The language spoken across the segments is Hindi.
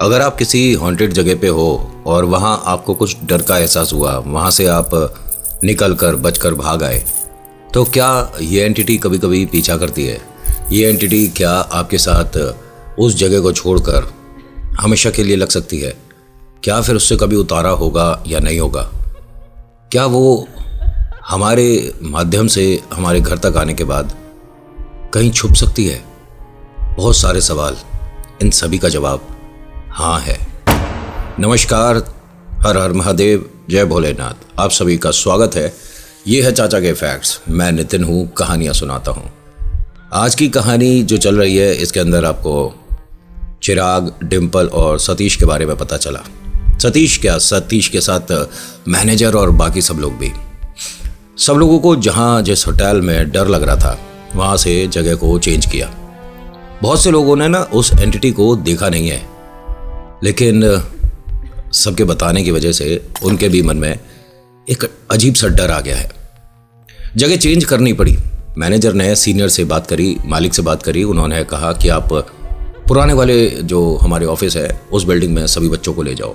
अगर आप किसी हॉन्टेड जगह पे हो और वहाँ आपको कुछ डर का एहसास हुआ, वहाँ से आप निकल कर बचकर भाग आए, तो क्या ये एंटिटी कभी कभी पीछा करती है? ये एंटिटी क्या आपके साथ उस जगह को छोड़कर हमेशा के लिए लग सकती है? क्या फिर उससे कभी उतारा होगा या नहीं होगा? क्या वो हमारे माध्यम से हमारे घर तक आने के बाद कहीं छुप सकती है? बहुत सारे सवाल, इन सभी का जवाब हाँ है। नमस्कार, हर हर महादेव, जय भोलेनाथ। आप सभी का स्वागत है। ये है चाचा के फैक्ट्स। मैं नितिन हूँ, कहानियाँ सुनाता हूँ। आज की कहानी जो चल रही है, इसके अंदर आपको चिराग, डिम्पल और सतीश के बारे में पता चला। सतीश के साथ मैनेजर और बाकी सब लोग भी। सब लोगों को जहाँ जिस होटल में डर लग रहा था, वहाँ से जगह को चेंज किया। बहुत से लोगों ने ना उस एंटिटी को देखा नहीं है, लेकिन सबके बताने की वजह से उनके भी मन में एक अजीब सा डर आ गया है। जगह चेंज करनी पड़ी। मैनेजर ने सीनियर से बात करी, मालिक से बात करी। उन्होंने कहा कि आप पुराने वाले जो हमारे ऑफिस है, उस बिल्डिंग में सभी बच्चों को ले जाओ।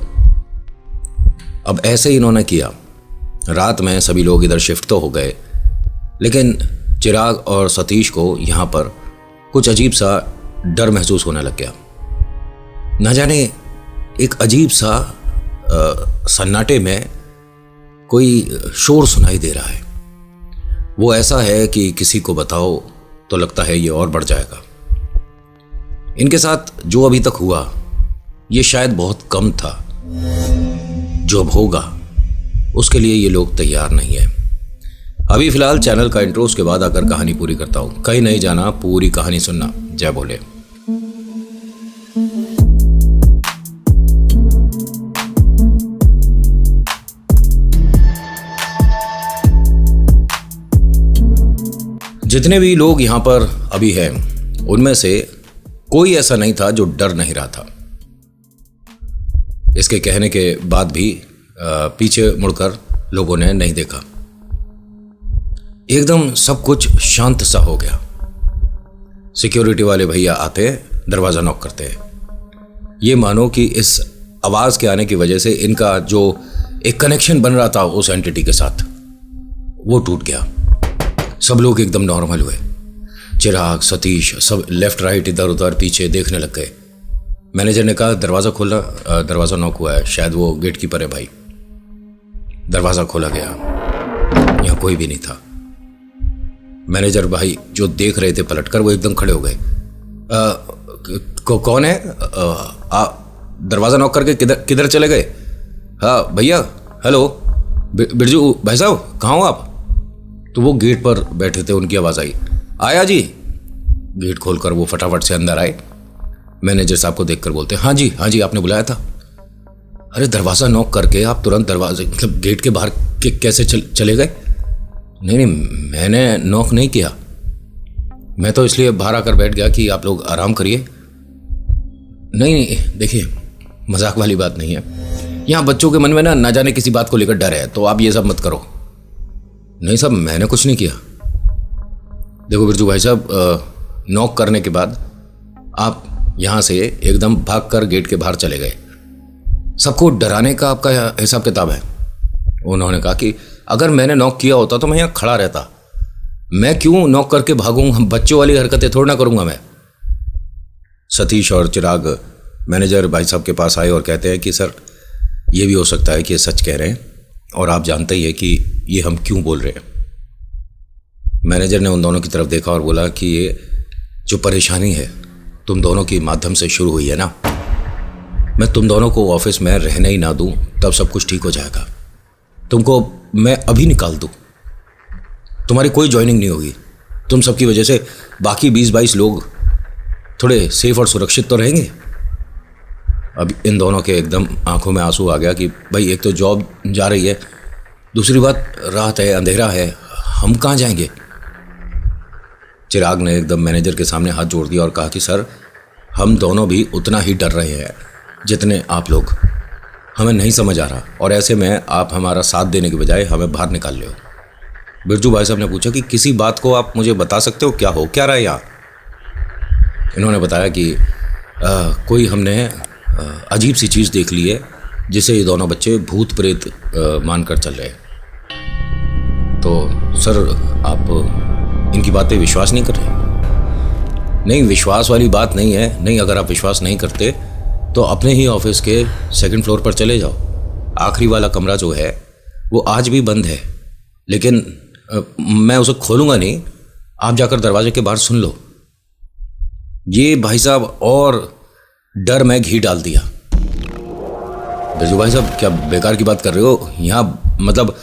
अब ऐसे ही इन्होंने किया। रात में सभी लोग इधर शिफ्ट तो हो गए, लेकिन चिराग और सतीश को यहाँ पर कुछ अजीब सा डर महसूस होने लग गया। न जाने एक अजीब सा सन्नाटे में कोई शोर सुनाई दे रहा है। वो ऐसा है कि किसी को बताओ तो लगता है ये और बढ़ जाएगा। इनके साथ जो अभी तक हुआ, ये शायद बहुत कम था। जो अब होगा उसके लिए ये लोग तैयार नहीं है। अभी फिलहाल चैनल का इंट्रो, उसके बाद आकर कहानी पूरी करता हूं। कहीं नहीं जाना, पूरी कहानी सुनना। जय बोले। जितने भी लोग यहां पर अभी हैं, उनमें से कोई ऐसा नहीं था जो डर नहीं रहा था। इसके कहने के बाद भी पीछे मुड़कर लोगों ने नहीं देखा। एकदम सब कुछ शांत सा हो गया। सिक्योरिटी वाले भैया आते, दरवाजा नॉक करते हैं। ये मानो कि इस आवाज के आने की वजह से इनका जो एक कनेक्शन बन रहा था उस एंटिटी के साथ, वो टूट गया। सब लोग एकदम नॉर्मल हुए। चिराग, सतीश सब लेफ्ट राइट इधर उधर पीछे देखने लग गए। मैनेजर ने कहा दरवाजा खोला। दरवाजा नॉक हुआ है, शायद वो गेट कीपर है भाई। दरवाजा खोला गया, यहाँ कोई भी नहीं था। मैनेजर भाई जो देख रहे थे पलटकर, वो एकदम खड़े हो गए। कौन है? दरवाजा नॉक करके किधर चले गए? हाँ भैया, हेलो बिरजू भाई साहब, कहाँ हो आप? तो वो गेट पर बैठे थे, उनकी आवाज़ आई, आया जी। गेट खोलकर वो फटाफट से अंदर आए। मैनेजर साहब को देखकर बोलते, हाँ जी हाँ जी, आपने बुलाया था। अरे दरवाज़ा नॉक करके आप तुरंत दरवाजे मतलब गेट के बाहर कैसे चले गए? नहीं, मैंने नॉक नहीं किया। मैं तो इसलिए बाहर आकर बैठ गया कि आप लोग आराम करिए। नहीं, देखिए मजाक वाली बात नहीं है। यहाँ बच्चों के मन में ना जाने किसी बात को लेकर डर है, तो आप ये सब मत करो। नहीं साहब, मैंने कुछ नहीं किया। देखो बिरजू भाई साहब, नॉक करने के बाद आप यहाँ से एकदम भागकर गेट के बाहर चले गए। सबको डराने का आपका हिसाब किताब है। उन्होंने कहा कि अगर मैंने नॉक किया होता तो मैं यहाँ खड़ा रहता। मैं क्यों नॉक करके भागूंगा? बच्चों वाली हरकतें थोड़ा ना करूंगा मैं। सतीश और चिराग मैनेजर भाई साहब के पास आए और कहते हैं कि सर, ये भी हो सकता है कि ये सच कह रहे हैं, और आप जानते ही है कि ये हम क्यों बोल रहे हैं। मैनेजर ने उन दोनों की तरफ देखा और बोला कि ये जो परेशानी है तुम दोनों के माध्यम से शुरू हुई है ना, मैं तुम दोनों को ऑफिस में रहने ही ना दूं, तब सब कुछ ठीक हो जाएगा। तुमको मैं अभी निकाल दूं, तुम्हारी कोई ज्वाइनिंग नहीं होगी। तुम सबकी वजह से बाकी 20-22 लोग थोड़े सेफ और सुरक्षित तो रहेंगे। अब इन दोनों के एकदम आंखों में आंसू आ गया कि भाई एक तो जॉब जा रही है, दूसरी बात रात है, अंधेरा है, हम कहाँ जाएंगे? चिराग ने एकदम मैनेजर के सामने हाथ जोड़ दिया और कहा कि सर, हम दोनों भी उतना ही डर रहे हैं जितने आप लोग। हमें नहीं समझ आ रहा, और ऐसे में आप हमारा साथ देने के बजाय हमें बाहर निकाल रहे हो। बिरजू भाई साहब ने पूछा कि किसी बात को आप मुझे बता सकते हो, क्या हो क्या रहा है यहाँ? इन्होंने बताया कि कोई हमने अजीब सी चीज़ देख ली है जिसे ये दोनों बच्चे भूत प्रेत मानकर चल रहे हैं। तो सर आप इनकी बातें विश्वास नहीं कर रहे? नहीं, विश्वास वाली बात नहीं है। नहीं, अगर आप विश्वास नहीं करते तो अपने ही ऑफिस के सेकंड फ्लोर पर चले जाओ। आखिरी वाला कमरा जो है वो आज भी बंद है, लेकिन मैं उसे खोलूंगा नहीं। आप जाकर दरवाजे के बाहर सुन लो। ये भाई साहब और डर में घी डाल दिया। बिरजू भाई साहब क्या बेकार की बात कर रहे हो? यहाँ मतलब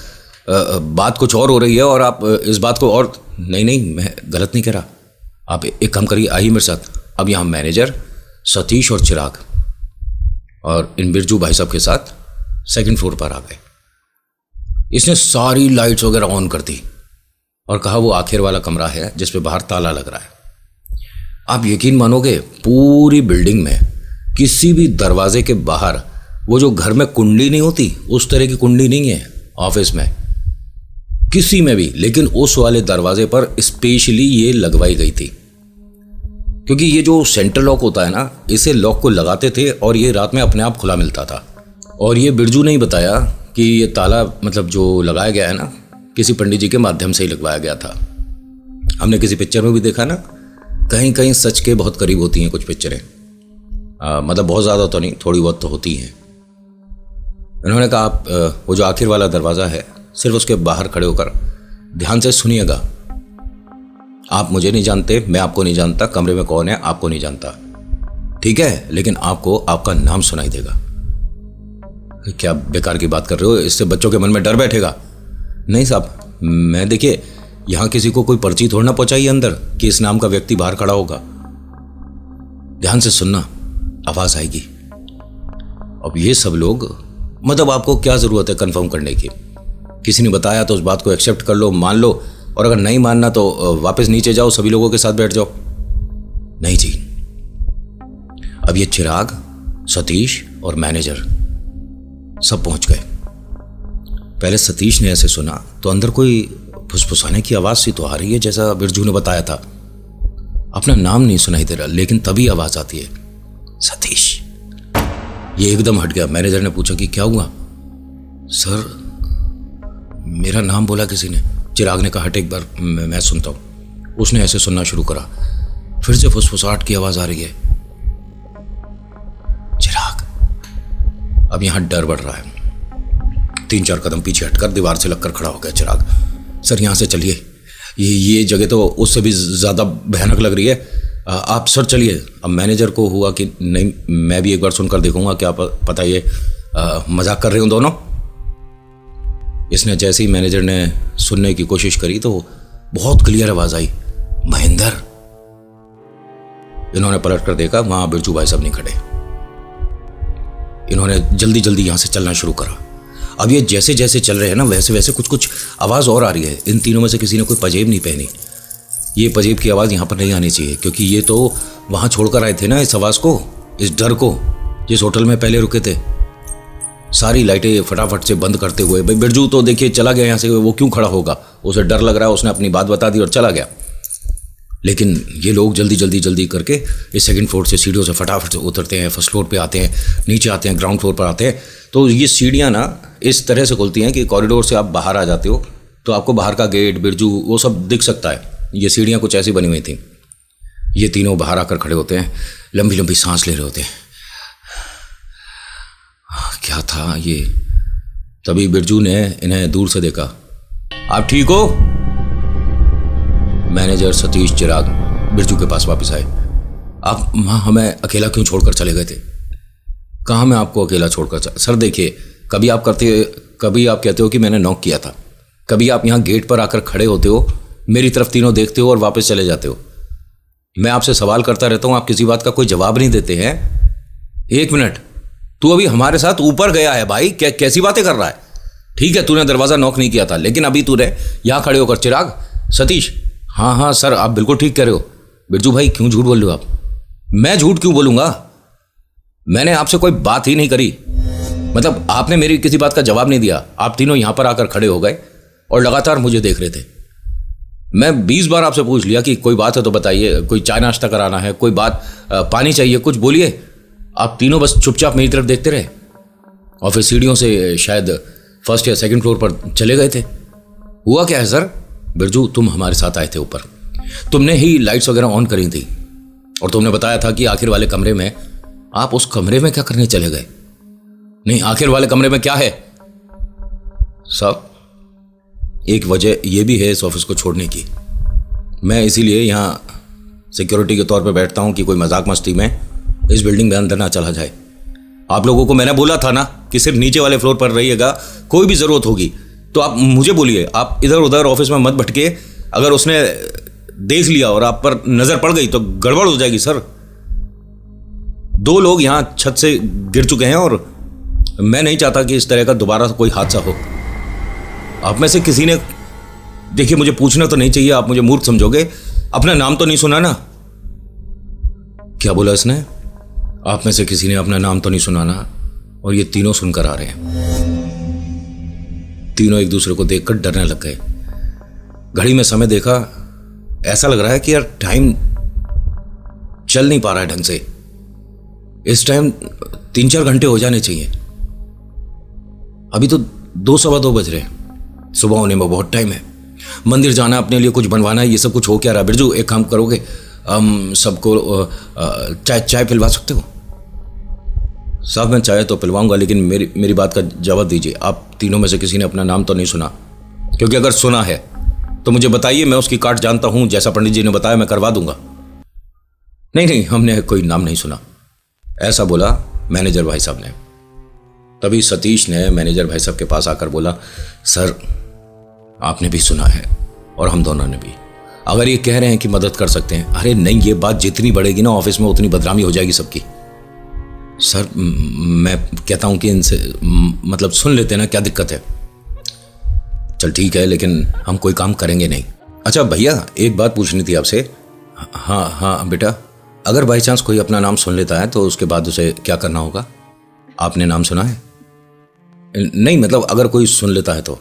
बात कुछ और हो रही है और आप इस बात को और नहीं, मैं गलत नहीं कह रहा। आप एक काम करिए, आइए मेरे साथ। अब यहाँ मैनेजर सतीश और चिराग और इन बिरजू भाई साहब के साथ सेकंड फ्लोर पर आ गए। इसने सारी लाइट्स वगैरह ऑन कर दी और कहा वो आखिर वाला कमरा है जिस पे बाहर ताला लग रहा है। आप यकीन मानोगे, पूरी बिल्डिंग में किसी भी दरवाजे के बाहर वो जो घर में कुंडी नहीं होती, उस तरह की कुंडी नहीं है ऑफिस में किसी में भी, लेकिन उस वाले दरवाजे पर स्पेशली ये लगवाई गई थी। क्योंकि ये जो सेंटर लॉक होता है ना, इसे लॉक को लगाते थे और ये रात में अपने आप खुला मिलता था। और ये बिरजू ने ही बताया कि ये ताला मतलब जो लगाया गया है ना, किसी पंडित जी के माध्यम से ही लगवाया गया था। हमने किसी पिक्चर में भी देखा ना, कहीं कहीं सच के बहुत करीब होती हैं कुछ पिक्चरें। मतलब बहुत ज़्यादा तो नहीं, थोड़ी बहुत तो होती हैं। इन्होंने कहा आप वो जो आखिर वाला दरवाज़ा है, सिर्फ उसके बाहर खड़े होकर ध्यान से सुनिएगा। आप मुझे नहीं जानते, मैं आपको नहीं जानता, कमरे में कौन है आपको नहीं जानता, ठीक है? लेकिन आपको आपका नाम सुनाई देगा। क्या बेकार की बात कर रहे हो? इससे बच्चों के मन में डर बैठेगा। नहीं साहब, मैं देखिए यहाँ किसी को कोई पर्ची थोड़ा ना पहुंचाइए अंदर कि इस नाम का व्यक्ति बाहर खड़ा होगा। ध्यान से सुनना, आवाज आएगी। अब ये सब लोग, मतलब आपको क्या जरूरत है कंफर्म करने की? किसी ने बताया तो उस बात को एक्सेप्ट कर लो, मान लो, और अगर नहीं मानना तो वापस नीचे जाओ, सभी लोगों के साथ बैठ जाओ। नहीं जी, अब ये चिराग, सतीश और मैनेजर सब पहुंच गए। पहले सतीश ने ऐसे सुना तो अंदर कोई फुसफुसाने की आवाज सी तो आ रही है, जैसा बिरजू ने बताया था। अपना नाम नहीं सुनाई दे रहा, लेकिन तभी आवाज आती है, सतीश। ये एकदम हट गया। मैनेजर ने पूछा कि क्या हुआ? सर मेरा नाम बोला किसी ने। चिराग ने कहा हट एक बार, मैं सुनता हूं। उसने ऐसे सुनना शुरू करा, फिर से फुसफुसाहट की आवाज आ रही है। चिराग, अब यहां डर बढ़ रहा है। 3-4 कदम पीछे हटकर दीवार से लगकर खड़ा हो गया चिराग। सर यहाँ से चलिए, ये जगह तो उससे भी ज़्यादा भयानक लग रही है। आप सर चलिए। अब मैनेजर को हुआ कि नहीं, मैं भी एक बार सुनकर देखूंगा, क्या पता ये मजाक कर रहे हो दोनों। इसने जैसे ही मैनेजर ने सुनने की कोशिश करी तो बहुत क्लियर आवाज आई, महेंद्र। इन्होंने पलट कर देखा, वहां बिरजू भाई साहब नहीं खड़े। इन्होंने जल्दी जल्दी यहां से चलना शुरू करा। अब ये जैसे जैसे चल रहे हैं ना, वैसे वैसे कुछ कुछ आवाज़ और आ रही है। इन तीनों में से किसी ने कोई पजेब नहीं पहनी। ये पजेब की आवाज़ यहाँ पर नहीं आनी चाहिए, क्योंकि ये तो वहाँ छोड़कर आए थे ना इस आवाज़ को, इस डर को, जिस होटल में पहले रुके थे। सारी लाइटें फटाफट से बंद करते हुए, भाई बिरजू तो देखिए चला गया यहाँ से, वो क्यों खड़ा होगा? उसे डर लग रहा है, उसने अपनी बात बता दी और चला गया। लेकिन ये लोग जल्दी जल्दी जल्दी करके इस सेकंड फ्लोर से सीढ़ियों से फटाफट से उतरते हैं, फर्स्ट फ्लोर पे आते हैं, नीचे आते हैं, ग्राउंड फ्लोर पर आते हैं। तो ये सीढ़ियाँ ना इस तरह से खुलती हैं कि कॉरिडोर से आप बाहर आ जाते हो तो आपको बाहर का गेट, बिरजू, वो सब दिख सकता है। ये सीढ़ियाँ कुछ ऐसी बनी हुई थी। ये तीनों बाहर आकर खड़े होते हैं, लंबी लंबी सांस ले रहे होते हैं। क्या था ये? तभी बिरजू ने इन्हें दूर से देखा। आप ठीक हो? मैनेजर, सतीश, चिराग बिरजू के पास वापस आए। आप वहाँ हमें अकेला क्यों छोड़कर चले गए थे? कहाँ मैं आपको अकेला छोड़कर सर देखिए, कभी आप कहते हो कि मैंने नॉक किया था, कभी आप यहाँ गेट पर आकर खड़े होते हो, मेरी तरफ तीनों देखते हो और वापस चले जाते हो। मैं आपसे सवाल करता रहता हूँ, आप किसी बात का कोई जवाब नहीं देते हैं। 1 मिनट, तू अभी हमारे साथ ऊपर गया है भाई, कैसी बातें कर रहा है? ठीक है, तूने दरवाज़ा नॉक नहीं किया था, लेकिन अभी तूने यहाँ खड़े होकर, चिराग, सतीश, हाँ सर आप बिल्कुल ठीक कह रहे हो। बिरजू भाई क्यों झूठ बोल रहे हो आप? मैं झूठ क्यों बोलूंगा? मैंने आपसे कोई बात ही नहीं करी। मतलब आपने मेरी किसी बात का जवाब नहीं दिया। आप तीनों यहां पर आकर खड़े हो गए और लगातार मुझे देख रहे थे। मैं 20 बार आपसे पूछ लिया कि कोई बात है तो बताइए, कोई चाय नाश्ता कराना है, कोई बात, पानी चाहिए, कुछ बोलिए। आप तीनों बस चुपचाप मेरी तरफ देखते रहे और फिर सीढ़ियों से शायद फर्स्ट या सेकंड फ्लोर पर चले गए थे। हुआ क्या है सर? बिरजू, तुम हमारे साथ आए थे ऊपर, तुमने ही लाइट्स वगैरह ऑन करी थी और तुमने बताया था कि आखिर वाले कमरे में। आप उस कमरे में क्या करने चले गए? नहीं, आखिर वाले कमरे में क्या है? साहब, एक वजह यह भी है इस ऑफिस को छोड़ने की। मैं इसीलिए यहाँ सिक्योरिटी के तौर पे बैठता हूँ कि कोई मजाक मस्ती में इस बिल्डिंग में अंदर ना चला जाए। आप लोगों को मैंने बोला था ना कि सिर्फ नीचे वाले फ्लोर पर रहिएगा, कोई भी ज़रूरत होगी तो आप मुझे बोलिए। आप इधर उधर ऑफिस में मत भटके, अगर उसने देख लिया और आप पर नज़र पड़ गई तो गड़बड़ हो जाएगी सर। 2 लोग यहाँ छत से गिर चुके हैं और मैं नहीं चाहता कि इस तरह का दोबारा कोई हादसा हो। आप में से किसी ने, देखिए मुझे पूछना तो नहीं चाहिए, आप मुझे मूर्ख समझोगे, अपना नाम तो नहीं सुना ना? क्या बोला इसने? आप में से किसी ने अपना नाम तो नहीं सुना ना? और ये तीनों सुनकर आ रहे हैं। तीनों एक दूसरे को देखकर डरने लग गए। घड़ी में समय देखा, ऐसा लग रहा है कि यार टाइम चल नहीं पा रहा है ढंग से। इस टाइम 3-4 घंटे हो जाने चाहिए, अभी तो 2 सवा 2 बज रहे हैं। सुबह होने में बहुत टाइम है, मंदिर जाना, अपने लिए कुछ बनवाना है, ये सब कुछ हो क्या रहा? बिरजू, एक काम करोगे, हम सबको चाय पिलवा सकते हो? साहब, मैं चाय तो पिलवाऊंगा, लेकिन मेरी बात का जवाब दीजिए। आप तीनों में से किसी ने अपना नाम तो नहीं सुना? क्योंकि अगर सुना है तो मुझे बताइए, मैं उसकी काट जानता हूं, जैसा पंडित जी ने बताया मैं करवा दूंगा। नहीं, हमने कोई नाम नहीं सुना, ऐसा बोला मैनेजर भाई साहब ने। तभी सतीश ने मैनेजर भाई साहब के पास आकर बोला, सर आपने भी सुना है और हम दोनों ने भी। अगर ये कह रहे हैं कि मदद कर सकते हैं, अरे नहीं, ये बात जितनी बढ़ेगी ना ऑफिस में उतनी बदनामी हो जाएगी सबकी। सर मैं कहता हूं कि इनसे मतलब सुन लेते ना, क्या दिक्कत है? चल ठीक है, लेकिन हम कोई काम करेंगे नहीं। अच्छा भैया, एक बात पूछनी थी आपसे। हाँ बेटा, अगर बाई चांस कोई अपना नाम सुन लेता है तो उसके बाद उसे क्या करना होगा? आपने नाम सुना है? नहीं, मतलब अगर कोई सुन लेता है तो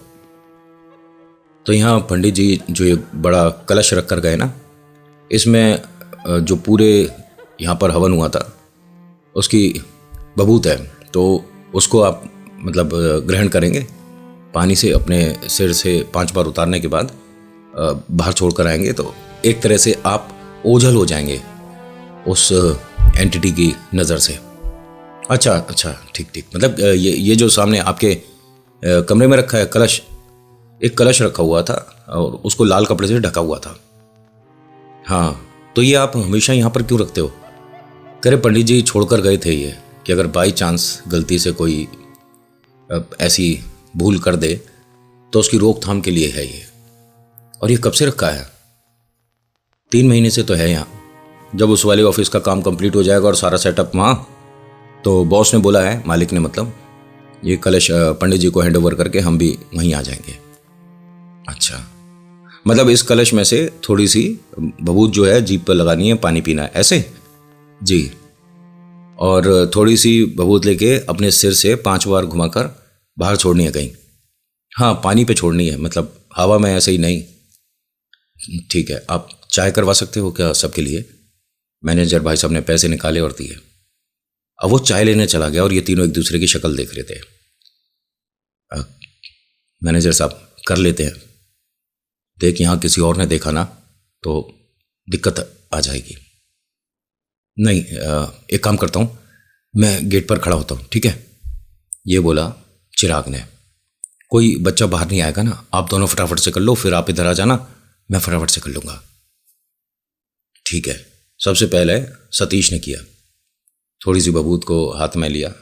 यहाँ पंडित जी जो ये बड़ा कलश रख कर गए ना, इसमें जो पूरे यहाँ पर हवन हुआ था उसकी बबूत है, तो उसको आप मतलब ग्रहण करेंगे। पानी से अपने सिर से 5 बार उतारने के बाद बाहर छोड़ कर आएंगे, तो एक तरह से आप ओझल हो जाएंगे उस एंटिटी की नज़र से। अच्छा, ठीक। मतलब ये जो सामने आपके कमरे में रखा है कलश, एक कलश रखा हुआ था और उसको लाल कपड़े से ढका हुआ था। हाँ, तो ये आप हमेशा यहाँ पर क्यों रखते हो? कह रहे पंडित जी छोड़कर गए थे ये, कि अगर बाई चांस गलती से कोई ऐसी भूल कर दे तो उसकी रोकथाम के लिए है ये। और ये कब से रखा है? 3 महीने से तो है यहाँ। जब उस वाले ऑफिस का काम कंप्लीट हो जाएगा और सारा सेटअप वहाँ, तो बॉस ने बोला है, मालिक ने मतलब, ये कलश पंडित जी को हैंड ओवर करके हम भी वहीं आ जाएंगे। अच्छा, मतलब इस कलश में से थोड़ी सी बबूत जो है जीभ पर लगानी है, पानी पीना है, ऐसे? जी। और थोड़ी सी बबूत लेके अपने सिर से 5 बार घुमाकर बाहर छोड़नी है कहीं। हाँ, पानी पे छोड़नी है, मतलब हवा में, ऐसे ही नहीं। ठीक है, आप चाय करवा सकते हो क्या सबके लिए? मैनेजर भाई साहब ने पैसे निकाले और दिए। अब वो चाय लेने चला गया और ये तीनों एक दूसरे की शक्ल देख रहे थे। मैनेजर साहब, कर लेते हैं, देख यहाँ किसी और ने देखा ना तो दिक्कत आ जाएगी। नहीं, एक काम करता हूँ, मैं गेट पर खड़ा होता हूँ, ठीक है? ये बोला चिराग ने। कोई बच्चा बाहर नहीं आएगा ना, आप दोनों फटाफट से कर लो, फिर आप इधर आ जाना, मैं फटाफट से कर लूँगा। ठीक है। सबसे पहले सतीश ने किया, थोड़ी सी बबूत को हाथ में लिया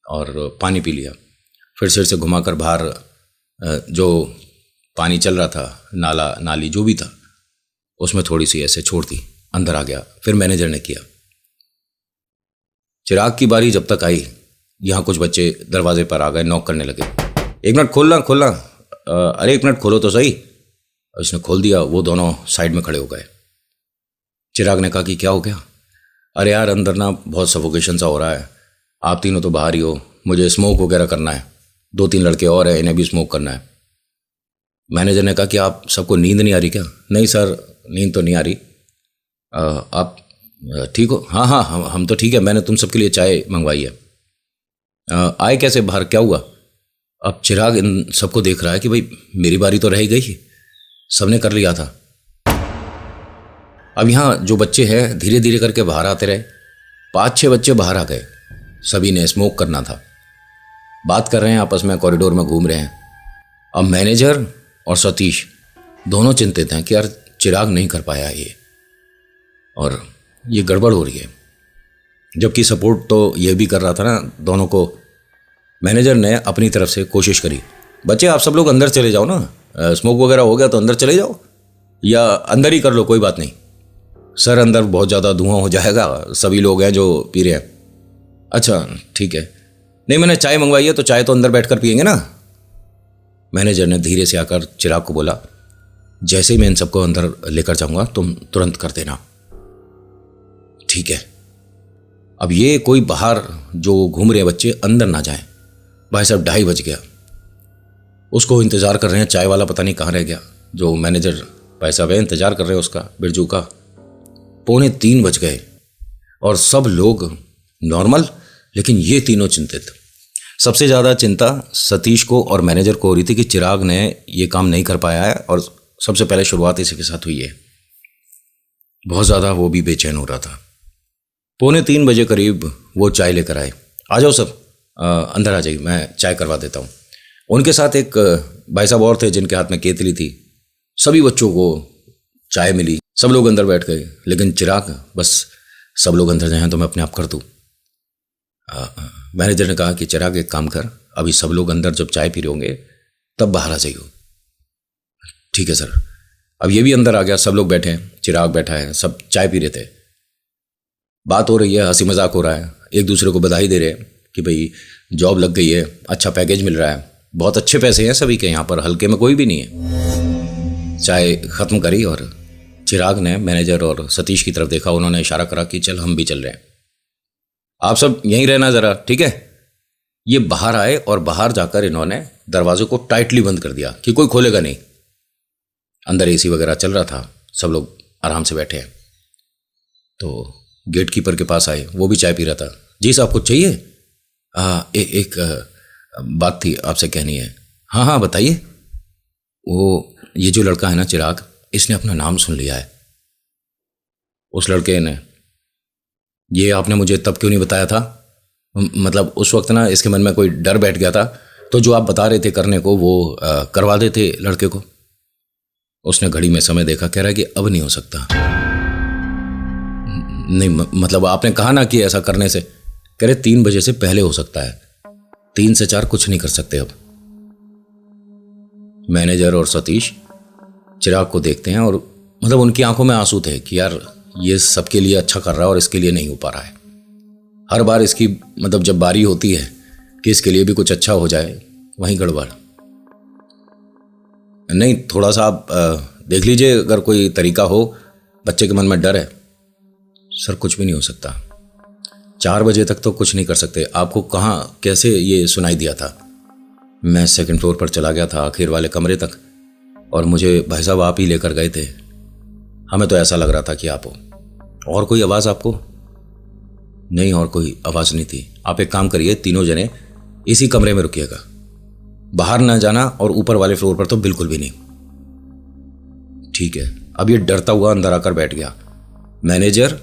और पानी पी लिया, फिर सिर से घुमाकर बाहर जो पानी चल रहा था, नाला नाली जो भी था, उसमें थोड़ी सी ऐसे छोड़ दी, अंदर आ गया। फिर मैनेजर ने किया। चिराग की बारी जब तक आई, यहाँ कुछ बच्चे दरवाजे पर आ गए, नॉक करने लगे। 1 मिनट खोलना, अरे 1 मिनट खोलो तो सही। उसने खोल दिया, वो दोनों साइड में खड़े हो गए। चिराग ने कहा कि क्या हो गया? अरे यार अंदर ना बहुत सफोकेशन सा हो रहा है, आप तीनों तो बाहर ही हो, मुझे स्मोक वगैरह करना है, 2-3 लड़के और हैं, इन्हें भी स्मोक करना है। मैनेजर ने कहा कि आप सबको नींद नहीं आ रही क्या? नहीं सर, नींद तो नहीं आ रही, आप ठीक हो? हाँ हाँ, हम तो ठीक है। मैंने तुम सबके लिए चाय मंगवाई है। आए कैसे बाहर, क्या हुआ? अब चिराग इन सबको देख रहा है कि भाई मेरी बारी तो रह ही गई, सबने कर लिया था। अब यहाँ जो बच्चे हैं धीरे धीरे करके बाहर आते रहे। 5-6 बच्चे बाहर आ गए। सभी ने स्मोक करना था, बात कर रहे हैं आपस में, कॉरिडोर में घूम रहे हैं। अब मैनेजर और सतीश दोनों चिंतित हैं कि यार चिराग नहीं कर पाया ये, और ये गड़बड़ हो रही है। जबकि सपोर्ट तो ये भी कर रहा था ना दोनों को। मैनेजर ने अपनी तरफ से कोशिश करी, बच्चे आप सब लोग अंदर चले जाओ ना, स्मोक वगैरह हो गया तो अंदर चले जाओ, या अंदर ही कर लो, कोई बात नहीं। सर अंदर बहुत ज़्यादा धुआं हो जाएगा, सभी लोग हैं जो पी रहे हैं। अच्छा ठीक है, नहीं मैंने चाय मंगवाई है तो चाय तो अंदर बैठकर पियेंगे ना। मैनेजर ने धीरे से आकर चिराग को बोला, जैसे ही मैं इन सबको अंदर लेकर जाऊंगा तुम तुरंत कर देना, ठीक है? अब ये कोई बाहर जो घूम रहे बच्चे अंदर ना जाएं। भाई साहब 2:30 बज गया, उसको इंतज़ार कर रहे हैं। चाय वाला पता नहीं कहाँ रह गया, जो मैनेजर भाई साहब है इंतज़ार कर रहे हैं उसका, बिरजू का। 2:45 बज गए और सब लोग नॉर्मल, लेकिन ये तीनों चिंतित। सबसे ज़्यादा चिंता सतीश को और मैनेजर को हो रही थी कि चिराग ने ये काम नहीं कर पाया है, और सबसे पहले शुरुआत इसी के साथ हुई है। बहुत ज़्यादा वो भी बेचैन हो रहा था। 2:45 बजे करीब वो चाय लेकर आए। आ जाओ सब, अंदर आ जाइए, मैं चाय करवा देता हूँ। उनके साथ एक भाई साहब और थे जिनके हाथ में केतली थी। सभी बच्चों को चाय मिली, सब लोग अंदर बैठ गए। लेकिन चिराग बस सब लोग अंदर जाएं तो मैं अपने आप कर दूँ। मैनेजर ने कहा कि चिराग एक काम कर, अभी सब लोग अंदर जब चाय पी रहे होंगे तब बाहर आ जाइए। ठीक है सर। अब ये भी अंदर आ गया, सब लोग बैठे हैं, चिराग बैठा है, सब चाय पी रहे थे। बात हो रही है, हंसी मजाक हो रहा है, एक दूसरे को बधाई दे रहे हैं कि भाई जॉब लग गई है, अच्छा पैकेज मिल रहा है, बहुत अच्छे पैसे हैं सभी के यहाँ पर, हल्के में कोई भी नहीं है। चाय ख़त्म करी और चिराग ने मैनेजर और सतीश की तरफ देखा। उन्होंने इशारा करा कि चल हम भी चल रहे हैं, आप सब यहीं रहना ज़रा, ठीक है? ये बाहर आए और बाहर जाकर इन्होंने दरवाजे को टाइटली बंद कर दिया कि कोई खोलेगा नहीं। अंदर एसी वगैरह चल रहा था, सब लोग आराम से बैठे हैं। तो गेट कीपर के पास आए, वो भी चाय पी रहा था। जी साहब कुछ चाहिए? एक बात थी आपसे कहनी है। हाँ हाँ बताइए। वो ये जो लड़का है ना चिराग, इसने अपना नाम सुन लिया है। उस लड़के ने, ये आपने मुझे तब क्यों नहीं बताया था? मतलब उस वक्त ना इसके मन में कोई डर बैठ गया था, तो जो आप बता रहे थे करने को वो करवा देते लड़के को। उसने घड़ी में समय देखा, कह रहा है कि अब नहीं हो सकता। नहीं मतलब आपने कहा ना कि ऐसा करने से, कह रहे 3 बजे से पहले हो सकता है, 3 से 4 कुछ नहीं कर सकते अब। मैनेजर और सतीश चिराग को देखते हैं और मतलब उनकी आंखों में आंसू थे कि यार ये सबके लिए अच्छा कर रहा है और इसके लिए नहीं हो पा रहा है। हर बार इसकी मतलब जब बारी होती है कि इसके लिए भी कुछ अच्छा हो जाए, वहीं गड़बड़। नहीं थोड़ा सा आप देख लीजिए अगर कोई तरीका हो, बच्चे के मन में डर है। सर कुछ भी नहीं हो सकता, 4 बजे तक तो कुछ नहीं कर सकते। आपको कहाँ कैसे ये सुनाई दिया था? मैं 2nd फ्लोर पर चला गया था, आखिर वाले कमरे तक, और मुझे भाई साहब आप ही लेकर गए थे। हमें तो ऐसा लग रहा था कि आप हो। और कोई आवाज़ आपको? नहीं और कोई आवाज़ नहीं थी। आप एक काम करिए, तीनों जने इसी कमरे में रुकिएगा, बाहर ना जाना, और ऊपर वाले फ्लोर पर तो बिल्कुल भी नहीं। ठीक है। अब ये डरता हुआ अंदर आकर बैठ गया। मैनेजर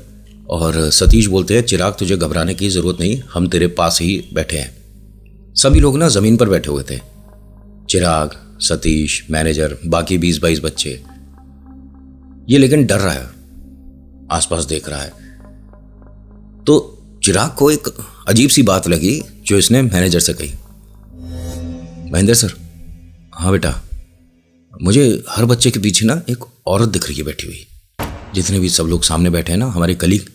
और सतीश बोलते हैं, चिराग तुझे घबराने की ज़रूरत नहीं, हम तेरे पास ही बैठे हैं। सभी लोग ना ज़मीन पर बैठे हुए थे, चिराग, सतीश, मैनेजर, बाकी 20-22 बच्चे। ये लेकिन डर रहा है, आसपास देख रहा है। तो चिराग को एक अजीब सी बात लगी जो इसने मैनेजर से कही। महेंद्र सर। हाँ बेटा। मुझे हर बच्चे के पीछे ना एक औरत दिख रही है बैठी हुई। जितने भी सब लोग सामने बैठे हैं ना, हमारे कलीग,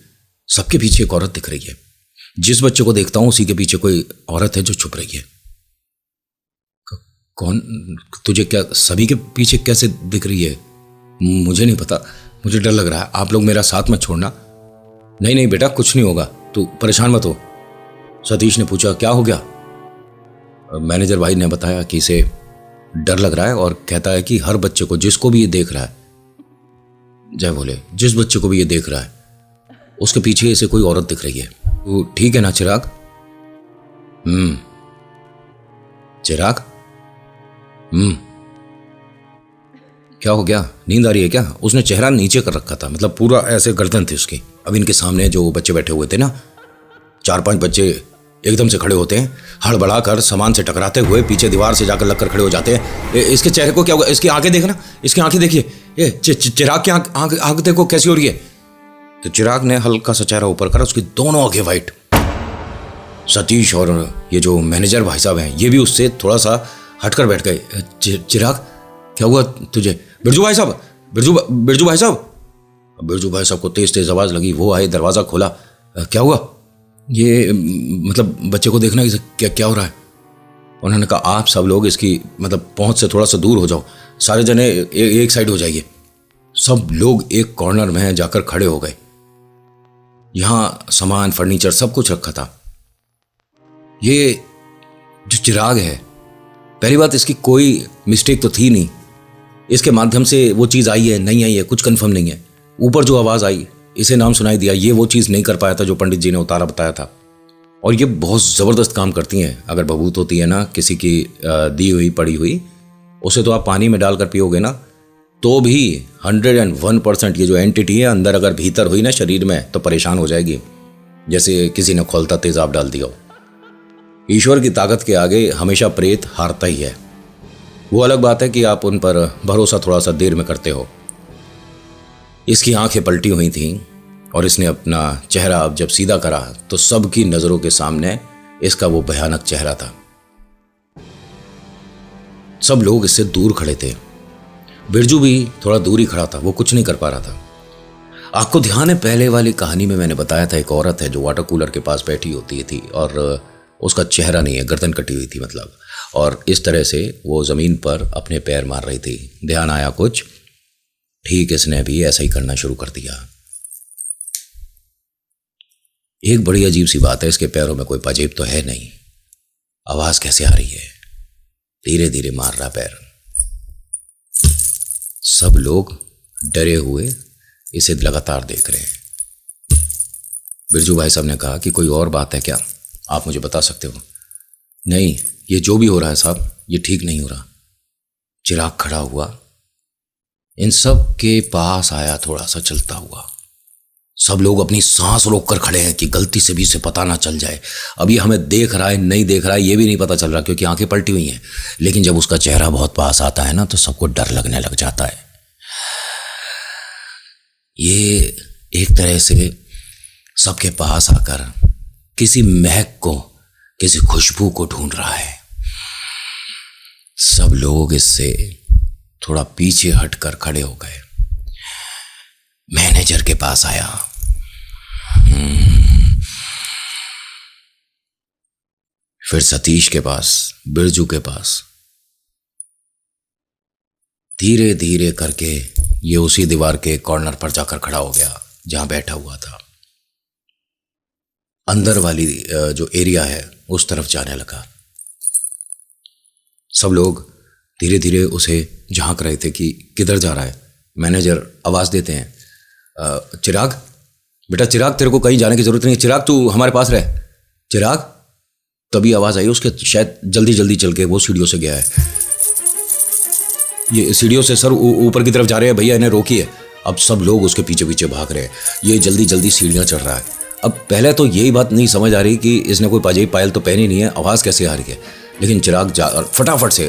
सबके पीछे एक औरत दिख रही है। जिस बच्चे को देखता हूं उसी के पीछे कोई औरत है जो छुप रही है। कौन? तुझे क्या सभी के पीछे कैसे दिख रही है? मुझे नहीं पता, मुझे डर लग रहा है, आप लोग मेरा साथ मत छोड़ना। नहीं नहीं बेटा कुछ नहीं होगा, तू परेशान मत हो। सतीश ने पूछा क्या हो गया? मैनेजर भाई ने बताया कि इसे डर लग रहा है और कहता है कि हर बच्चे को, जिसको भी ये देख रहा है, जय बोले, जिस बच्चे को भी ये देख रहा है उसके पीछे इसे कोई औरत दिख रही है। तो ठीक है ना चिराग? चिराग? क्या हो गया, नींद आ रही है क्या? उसने चेहरा नीचे कर रखा था, मतलब पूरा ऐसे गर्दन थी उसकी। अब इनके सामने जो बच्चे बैठे हुए थे ना, 4-5 बच्चे एकदम से खड़े होते हैं, हड़बड़ा कर सामान से टकराते हुए पीछे दीवार से जाकर लगकर खड़े हो जाते हैं। इसके चेहरे को क्या हुआ? इसकी आंखें देखना, इसकी आंखें देखिए, ये चिराग की आंख देखो कैसी हो रही है। तो चिराग ने हल्का सा चेहरा ऊपर करा, उसकी दोनों आंखें वाइट। सतीश और ये जो मैनेजर भाई साहब हैं, ये भी उससे थोड़ा सा हटकर बैठ गए। चिराग क्या हुआ तुझे? बिरजू भाई साहब, बिरजू भाई साहब। बिरजू भाई साहब को तेज तेज आवाज लगी, वो आए, दरवाजा खोला। क्या हुआ? ये मतलब बच्चे को देखना कि क्या हो रहा है। उन्होंने कहा आप सब लोग इसकी मतलब पहुंच से थोड़ा सा दूर हो जाओ, सारे जने एक साइड हो जाइए। सब लोग एक कॉर्नर में जाकर खड़े हो गए। यहां सामान, फर्नीचर सब कुछ रखा था। ये जो चिराग है, पहली बात इसकी कोई मिस्टेक तो थी नहीं, इसके माध्यम से वो चीज़ आई है नहीं आई है कुछ कंफर्म नहीं है। ऊपर जो आवाज़ आई, इसे नाम सुनाई दिया, ये वो चीज़ नहीं कर पाया था जो पंडित जी ने उतारा बताया था। और ये बहुत ज़बरदस्त काम करती हैं। अगर बबूत होती है ना किसी की दी हुई पड़ी हुई, उसे तो आप पानी में डालकर पियोगे ना, तो भी 101% ये जो एंटिटी है अंदर अगर भीतर हुई ना शरीर में, तो परेशान हो जाएगी, जैसे किसी ने खोलता तेजाब डाल दिया हो। ईश्वर की ताकत के आगे हमेशा प्रेत हारता ही है। वो अलग बात है कि आप उन पर भरोसा थोड़ा सा देर में करते हो। इसकी आंखें पलटी हुई थीं और इसने अपना चेहरा अब जब सीधा करा तो सबकी नजरों के सामने इसका वो भयानक चेहरा था। सब लोग इससे दूर खड़े थे। बिरजू भी थोड़ा दूर ही खड़ा था, वो कुछ नहीं कर पा रहा था। आपको ध्यान है पहले वाली कहानी में मैंने बताया था, एक औरत है जो वाटर कूलर के पास बैठी होती थी और उसका चेहरा नहीं है, गर्दन कटी हुई थी मतलब, और इस तरह से वो जमीन पर अपने पैर मार रही थी। ध्यान आया कुछ? ठीक इसने भी ऐसा ही करना शुरू कर दिया। एक बड़ी अजीब सी बात है, इसके पैरों में कोई पाजेब तो है नहीं। आवाज कैसे आ रही है? धीरे धीरे मार रहा पैर। सब लोग डरे हुए इसे लगातार देख रहे हैं। बिरजू भाई साहब ने कहा कि कोई और बात है क्या, आप मुझे बता सकते हो? नहीं, ये जो भी हो रहा है साहब, ये ठीक नहीं हो रहा। चिराग खड़ा हुआ, इन सब के पास आया, थोड़ा सा चलता हुआ। सब लोग अपनी सांस रोक कर खड़े हैं कि गलती से भी इसे पता ना चल जाए। अभी हमें देख रहा है नहीं देख रहा है ये भी नहीं पता चल रहा, क्योंकि आंखें पलटी हुई हैं। लेकिन जब उसका चेहरा बहुत पास आता है ना, तो सबको डर लगने लग जाता है। ये एक तरह से सबके पास आकर किसी महक को, किसी खुशबू को ढूंढ रहा है। सब लोग इससे थोड़ा पीछे हटकर खड़े हो गए। मैनेजर के पास आया। फिर सतीश के पास, बिरजू के पास। धीरे धीरे करके ये उसी दीवार के कॉर्नर पर जाकर खड़ा हो गया जहां बैठा हुआ था। अंदर वाली जो एरिया है उस तरफ जाने लगा। सब लोग धीरे धीरे उसे झांक रहे थे कि किधर जा रहा है। मैनेजर आवाज देते हैं, चिराग बेटा, चिराग तेरे को कहीं जाने की जरूरत नहीं है, चिराग तू हमारे पास रह। चिराग, तभी आवाज आई उसके, शायद जल्दी जल्दी चल के वो सीढ़ियों से गया है। ये सीढ़ियों से सर ऊपर की तरफ जा रहे हैं, भैया इन्हें रोकिए। अब सब लोग उसके पीछे पीछे भाग रहे हैं। ये जल्दी जल्दी सीढ़ियां चढ़ रहा है। अब पहले तो यही बात नहीं समझ आ रही कि इसने कोई पाजेब पायल तो पहनी नहीं है, आवाज कैसे आ रही है। लेकिन चिराग फटाफट से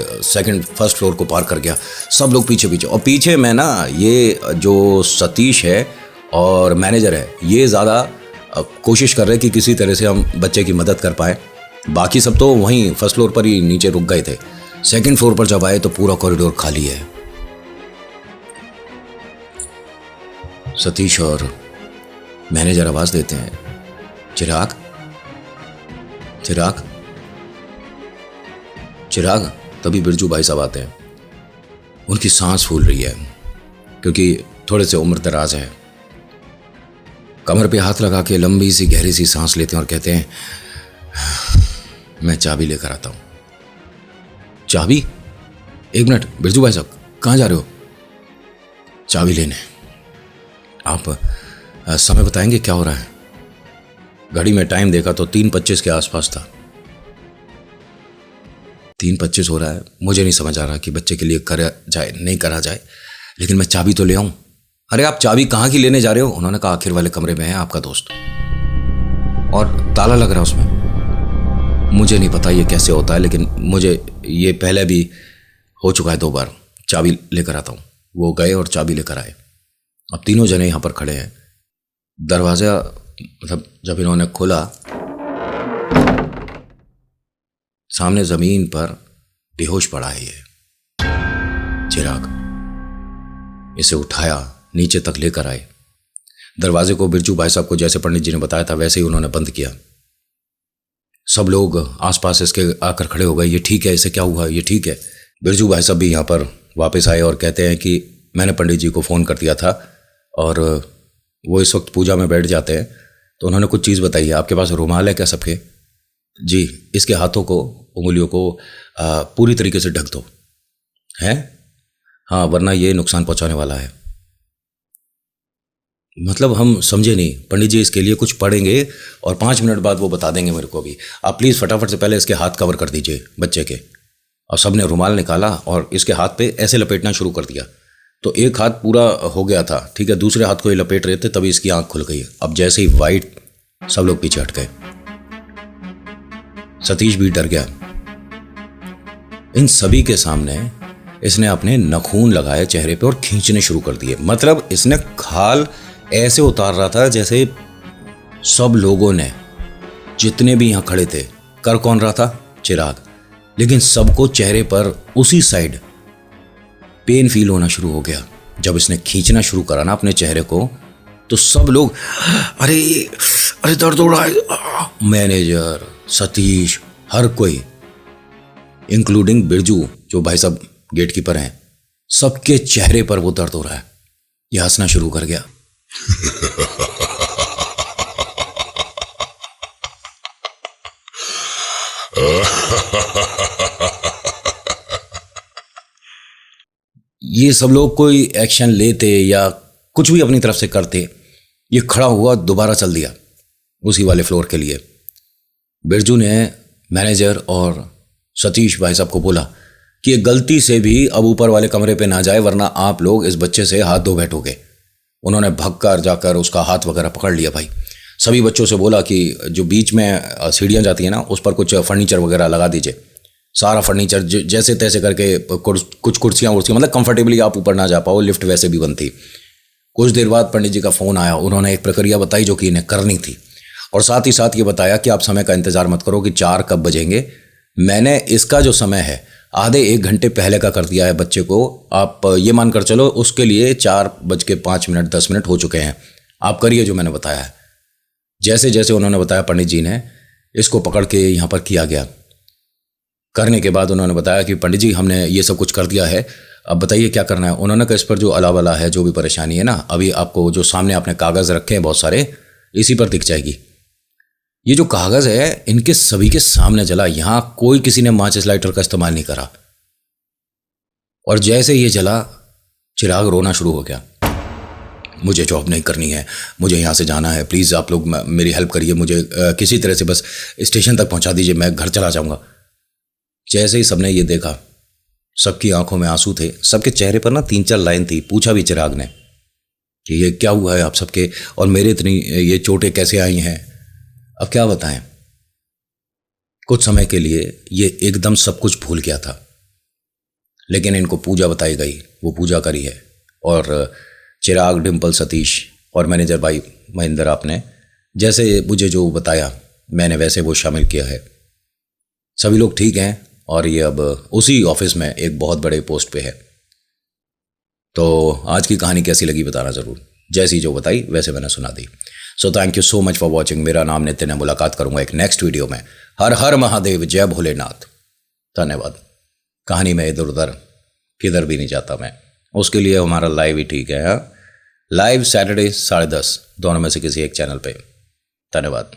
फर्स्ट फ्लोर को पार कर गया। सब लोग पीछे पीछे, और पीछे में ना ये जो सतीश है और मैनेजर है, ये ज़्यादा कोशिश कर रहे कि किसी तरह से हम बच्चे की मदद कर पाए। बाकी सब तो वहीं फर्स्ट फ्लोर पर ही नीचे रुक गए थे। सेकंड फ्लोर पर जब आए तो पूरा कॉरिडोर खाली है। सतीश और मैनेजर आवाज देते हैं, चिराग, चिराग, चिराग। तभी बिरजू भाई साहब आते हैं। उनकी सांस फूल रही है क्योंकि थोड़े से उम्र दराज है। कमर पे हाथ लगा के लंबी सी गहरी सी सांस लेते हैं और कहते हैं, मैं चाबी लेकर आता हूं। चाबी? एक मिनट बिरजू भाई साहब, कहां जा रहे हो? चाबी लेने। आप समय बताएंगे क्या हो रहा है? घड़ी में टाइम देखा तो 3:25 के आसपास था। 3:25 हो रहा है। मुझे नहीं समझ आ रहा कि बच्चे के लिए करा जाए नहीं करा जाए, लेकिन मैं चाबी तो ले आऊं। अरे आप चाबी कहाँ की लेने जा रहे हो? उन्होंने कहा आखिर वाले कमरे में है आपका दोस्त और ताला लग रहा है उसमें। मुझे नहीं पता ये कैसे होता है, लेकिन मुझे ये पहले भी हो चुका है 2 बार। चाबी लेकर आता हूँ। वो गए और चाबी लेकर आए। अब तीनों जने यहाँ पर खड़े हैं। दरवाजा मतलब जब इन्होंने खोला, सामने जमीन पर बेहोश पड़ा है ये चिराग। इसे उठाया, नीचे तक लेकर आए। दरवाजे को बिरजू भाई साहब को जैसे पंडित जी ने बताया था वैसे ही उन्होंने बंद किया। सब लोग आसपास इसके आकर खड़े हो गए। ये ठीक है? इसे क्या हुआ? ये ठीक है? बिरजू भाई साहब भी यहाँ पर वापस आए और कहते हैं कि मैंने पंडित जी को फ़ोन कर दिया था और वो इस वक्त पूजा में बैठ जाते हैं, तो उन्होंने कुछ चीज़ बताई है। आपके पास रुमाल है क्या सबके? जी। इसके हाथों को, उंगलियों को पूरी तरीके से ढक दो। है? हाँ, वरना ये नुकसान पहुंचाने वाला है। मतलब हम समझे नहीं। पंडित जी इसके लिए कुछ पढ़ेंगे और 5 मिनट बाद वो बता देंगे मेरे को भी। आप प्लीज़ फटाफट से पहले इसके हाथ कवर कर दीजिए बच्चे के। और सब ने रुमाल निकाला और इसके हाथ पे ऐसे लपेटना शुरू कर दिया। तो एक हाथ पूरा हो गया था, ठीक है, दूसरे हाथ को ये लपेट रहे थे, तभी इसकी आंख खुल गई। अब जैसे ही वाइट, सब लोग पीछे हट गए। सतीश भी डर गया। इन सभी के सामने इसने अपने नखून लगाए चेहरे पे और खींचने शुरू कर दिए। मतलब इसने खाल ऐसे उतार रहा था जैसे सब लोगों ने, जितने भी यहां खड़े थे, कर कौन रहा था? चिराग। लेकिन सबको चेहरे पर उसी साइड पेन फील होना शुरू हो गया। जब इसने खींचना शुरू करा ना अपने चेहरे को, तो सब लोग अरे अरे दर्द हो रहा है। मैनेजर, सतीश, हर कोई, इंक्लूडिंग बिरजू जो भाई साहब गेट कीपर हैं, सबके चेहरे पर वो दर्द हो रहा है। यह हंसना शुरू कर गया। ये सब लोग कोई एक्शन लेते या कुछ भी अपनी तरफ से करते, ये खड़ा हुआ दोबारा चल दिया उसी वाले फ्लोर के लिए। बिरजू ने मैनेजर और सतीश भाई साहब को बोला कि ये गलती से भी अब ऊपर वाले कमरे पे ना जाए, वरना आप लोग इस बच्चे से हाथ धो बैठोगे। उन्होंने भगकर जाकर उसका हाथ वगैरह पकड़ लिया। भाई सभी बच्चों से बोला कि जो बीच में सीढ़ियाँ जाती हैं ना, उस पर कुछ फर्नीचर वगैरह लगा दीजिए। सारा फर्नीचर जैसे तैसे करके, कुछ कुर्सियाँ वुर्सियाँ, मतलब कंफर्टेबली आप ऊपर ना जा पाओ। लिफ्ट वैसे भी बंद थी। कुछ देर बाद पंडित जी का फ़ोन आया। उन्होंने एक प्रक्रिया बताई जो कि इन्हें करनी थी, और साथ ही साथ ये बताया कि आप समय का इंतज़ार मत करो कि 4 कब बजेंगे। मैंने इसका जो समय है आधे 1 घंटे पहले का कर दिया है बच्चे को। आप ये मान कर चलो उसके लिए 4:05 10 मिनट हो चुके हैं। आप करिए जो मैंने बताया है। जैसे जैसे उन्होंने बताया पंडित जी ने इसको पकड़ के यहाँ पर किया गया। करने के बाद उन्होंने बताया कि पंडित जी हमने ये सब कुछ कर दिया है, अब बताइए क्या करना है। उन्होंने कहा इस पर जो अलावला है, जो भी परेशानी है ना, अभी आपको जो सामने आपने कागज़ रखे हैं बहुत सारे, इसी पर दिख जाएगी। ये जो कागज़ है इनके सभी के सामने जला। यहाँ कोई किसी ने माचिस लाइटर का इस्तेमाल नहीं करा। और जैसे ये जला, चिराग रोना शुरू हो गया। मुझे जॉब नहीं करनी है, मुझे यहाँ से जाना है, प्लीज़ आप लोग मेरी हेल्प करिए, मुझे किसी तरह से बस स्टेशन तक पहुँचा दीजिए, मैं घर चला जाऊँगा। जैसे ही सबने ये देखा, सबकी आंखों में आंसू थे, सबके चेहरे पर ना 3-4 लाइन थी। पूछा भी चिराग ने कि ये क्या हुआ है आप सबके, और मेरे इतनी ये चोटें कैसे आई हैं। अब क्या बताएं, कुछ समय के लिए ये एकदम सब कुछ भूल गया था, लेकिन इनको पूजा बताई गई, वो पूजा करी है। और चिराग, डिम्पल, सतीश और मैनेजर भाई महेंद्र, आपने जैसे मुझे जो बताया मैंने वैसे वो शामिल किया है। सभी लोग ठीक हैं और ये अब उसी ऑफिस में एक बहुत बड़े पोस्ट पे है। तो आज की कहानी कैसी लगी बताना ज़रूर। जैसी जो बताई वैसे मैंने सुना दी। So thank you so much for watching. मेरा नाम नितिन है। मुलाकात करूंगा एक नेक्स्ट वीडियो में। हर हर महादेव, जय भोलेनाथ। धन्यवाद। कहानी में इधर उधर किधर भी नहीं जाता मैं, उसके लिए हमारा लाइव ही ठीक है। हाँ, लाइव सैटरडे 10:30 दोनों में से किसी एक चैनल पे। धन्यवाद।